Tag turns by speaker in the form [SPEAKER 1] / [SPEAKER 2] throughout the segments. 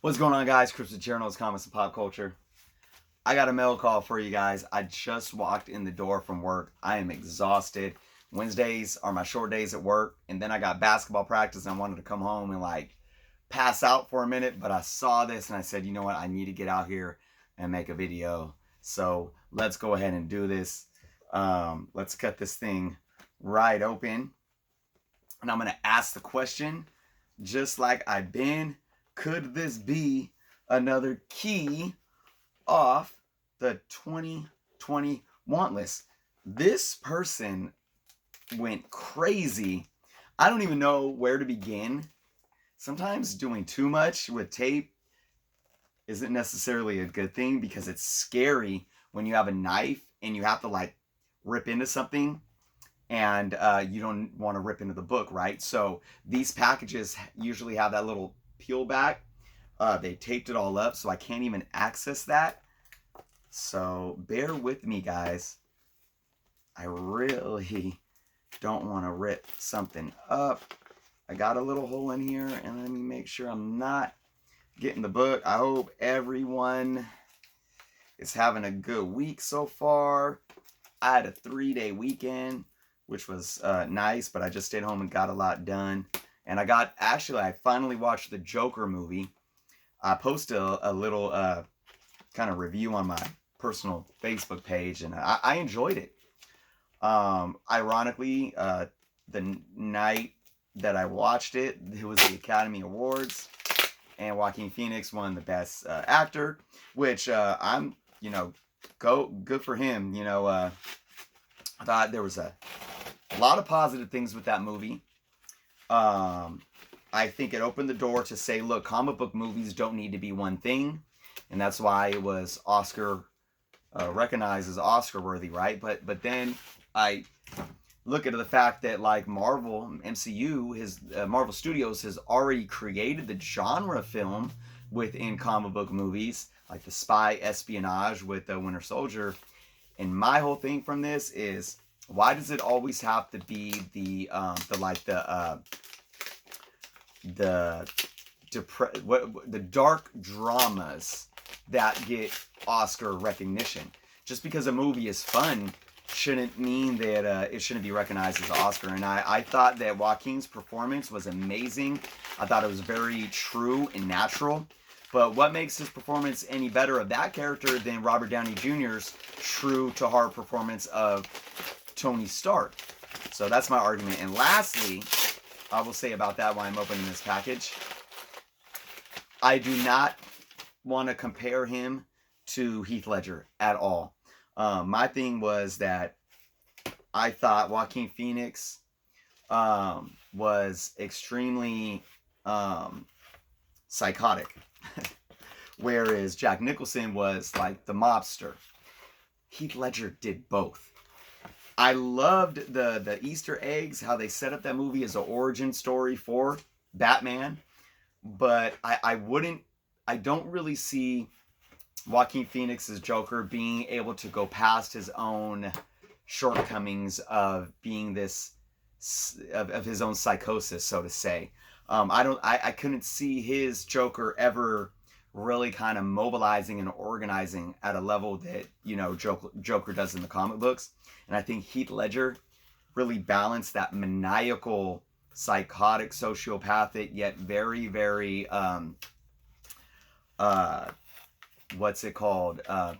[SPEAKER 1] What's going on, guys? Chris with Journals, Comics, and Pop Culture. I got a mail call for you guys. I just walked in the door from work. I am exhausted. Wednesdays are my short days at work, and then I got basketball practice, and I wanted to come home and pass out for a minute, but I saw this and I said, you know what? I need to get out here and make a video. So let's go ahead and do this. Let's cut this thing right open, and I'm going to ask the question just like I've been. Could this be another key off the 2020 want list? This person went crazy. I don't even know where to begin. Sometimes doing too much with tape isn't necessarily a good thing because it's scary when you have a knife and you have to rip into something and you don't want to rip into the book, right? So these packages usually have that little peel back. They taped it all up so I can't even access that. So bear with me, guys. I really don't want to rip something up. I got a little hole in here, and let me make sure I'm not getting the book. I hope everyone is having a good week so far. I had a 3-day weekend, which was nice, but I just stayed home and got a lot done. And I finally watched the Joker movie. I posted a little kind of review on my personal Facebook page, and I enjoyed it. Ironically, the night that I watched it, it was the Academy Awards, and Joaquin Phoenix won the Best Actor, which I'm, good for him. I thought there was a lot of positive things with that movie. I think it opened the door to say, look, comic book movies don't need to be one thing, and that's why it was Oscar recognized as Oscar worthy, right? But then I look at the fact that Marvel MCU, Marvel Studios has already created the genre film within comic book movies, like the spy espionage with the Winter Soldier. And my whole thing from this is, why does it always have to be the dark dramas that get Oscar recognition? Just because a movie is fun shouldn't mean that it shouldn't be recognized as an Oscar. And I thought that Joaquin's performance was amazing. I thought it was very true and natural. But what makes his performance any better of that character than Robert Downey Jr.'s true to heart performance of Tony Stark? So that's my argument. And lastly, I will say about that while I'm opening this package, I do not want to compare him to Heath Ledger at all. My thing was that I thought Joaquin Phoenix was extremely psychotic, whereas Jack Nicholson was like the mobster. Heath Ledger did both. I loved the Easter eggs, how they set up that movie as an origin story for Batman, but I don't really see Joaquin Phoenix's Joker being able to go past his own shortcomings of being this of his own psychosis, so to say. I couldn't see his Joker ever really kind of mobilizing and organizing at a level that Joker does in the comic books. And I think Heath Ledger really balanced that maniacal, psychotic, sociopathic, yet very, very what's it called? I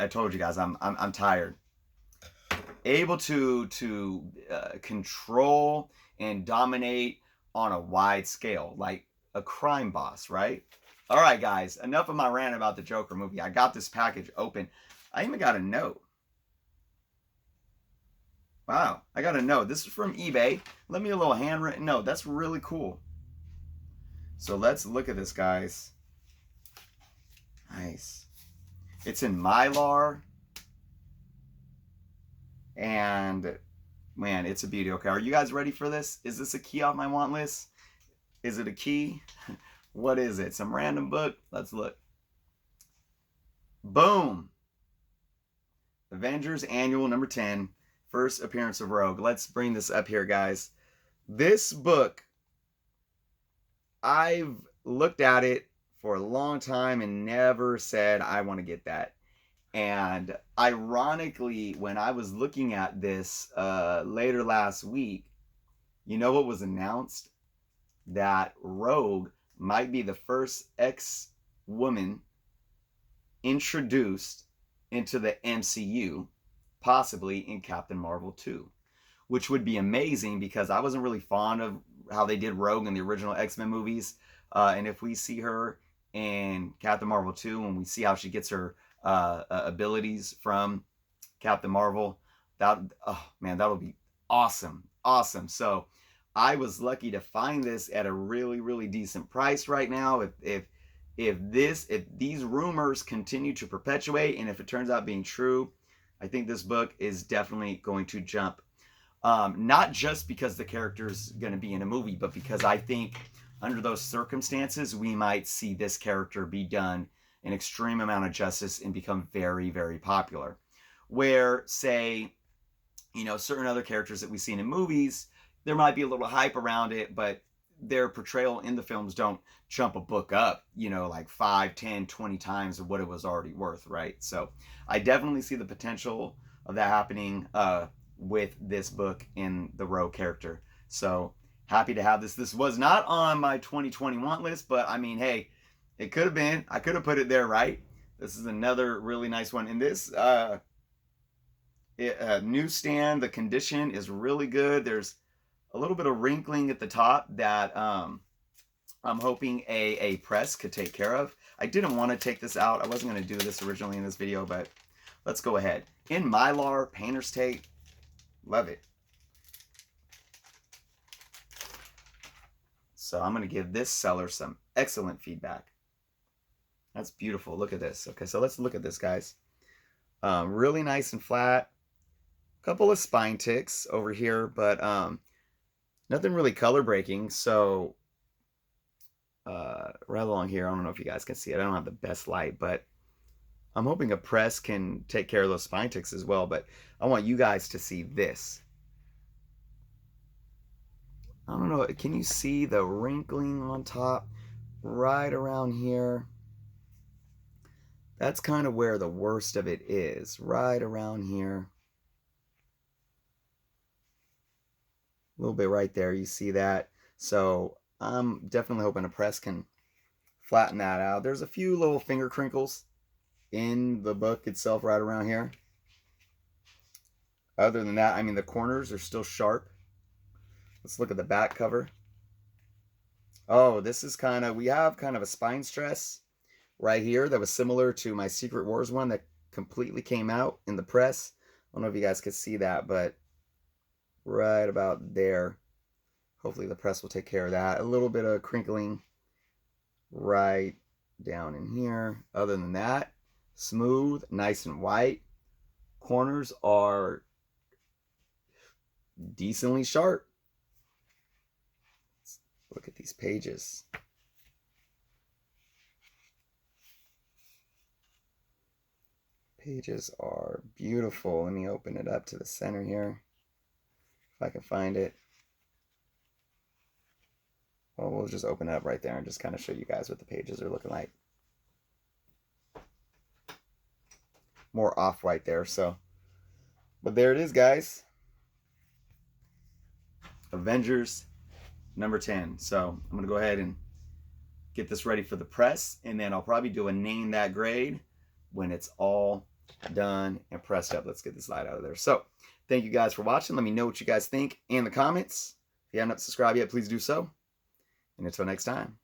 [SPEAKER 1] told you guys I'm tired. Able to control and dominate on a wide scale, like a crime boss, right? All right, guys, enough of my rant about the Joker movie. I got this package open. I even got a note. Wow, I got a note. This is from eBay. Let me a little handwritten note. That's really cool. So let's look at this, guys. Nice. It's in Mylar. And man, it's a beauty. Okay, are you guys ready for this? Is this a key off my want list? Is it a key? What is it? Some random book? Let's look. Boom. Avengers Annual number 10. First appearance of Rogue. Let's bring this up here, guys. This book, I've looked at it for a long time and never said, I want to get that. And ironically, when I was looking at this later last week, you know what was announced? That Rogue might be the first X-woman introduced into the MCU, possibly in Captain Marvel 2, which would be amazing because I wasn't really fond of how they did Rogue in the original X-Men movies. And if we see her in Captain Marvel 2 and we see how she gets her abilities from Captain Marvel, that, oh man, that'll be awesome. Awesome. So I was lucky to find this at a really, really decent price right now. If these rumors continue to perpetuate, and if it turns out being true, I think this book is definitely going to jump. Not just because the character's going to be in a movie, but because I think under those circumstances, we might see this character be done an extreme amount of justice and become very, very popular. Where, say, you know, certain other characters that we see in movies, there might be a little hype around it, but their portrayal in the films don't jump a book up, you know, like 5, 10, 20 times of what it was already worth, right? So I definitely see the potential of that happening with this book in the Rogue character. So happy to have this. This was not on my 2021 list, but I mean, hey, it could have been. I could have put it there, right? This is another really nice one. And this newsstand, the condition is really good. There's a little bit of wrinkling at the top that I'm hoping a press could take care of. I didn't want to take this out. I wasn't going to do this originally in this video, but let's go ahead. In Mylar, painter's tape. Love it. So I'm going to give this seller some excellent feedback. That's beautiful. Look at this. Okay, so let's look at this, guys. Really nice and flat. A couple of spine ticks over here, but nothing really color breaking. So right along here, I don't know if you guys can see it. I don't have the best light, but I'm hoping a press can take care of those spine ticks as well. But I want you guys to see this. I don't know. Can you see the wrinkling on top right around here? That's kind of where the worst of it is, right around here. A little bit right there, you see that? So I'm definitely hoping a press can flatten that out. There's a few little finger crinkles in the book itself right around here. Other than that, I mean, the corners are still sharp. Let's look at the back cover. Oh, this is kind of, we have kind of a spine stress right here that was similar to my Secret Wars one that completely came out in the press. I don't know if you guys could see that, but right about there. Hopefully the press will take care of that. A little bit of crinkling right down in here. Other than that, smooth, nice and white. Corners are decently sharp. Let's look at these pages. Pages are beautiful. Let me open it up to the center here, if I can find it. Well, we'll just open it up right there and just kind of show you guys what the pages are looking like. More off-white there, so. But there it is, guys. Avengers number 10. So I'm going to go ahead and get this ready for the press, and then I'll probably do a name that grade when it's all done and pressed up. Let's get this light out of there. So thank you guys for watching. Let me know what you guys think in the comments. If you haven't subscribed yet, please do so. And until next time.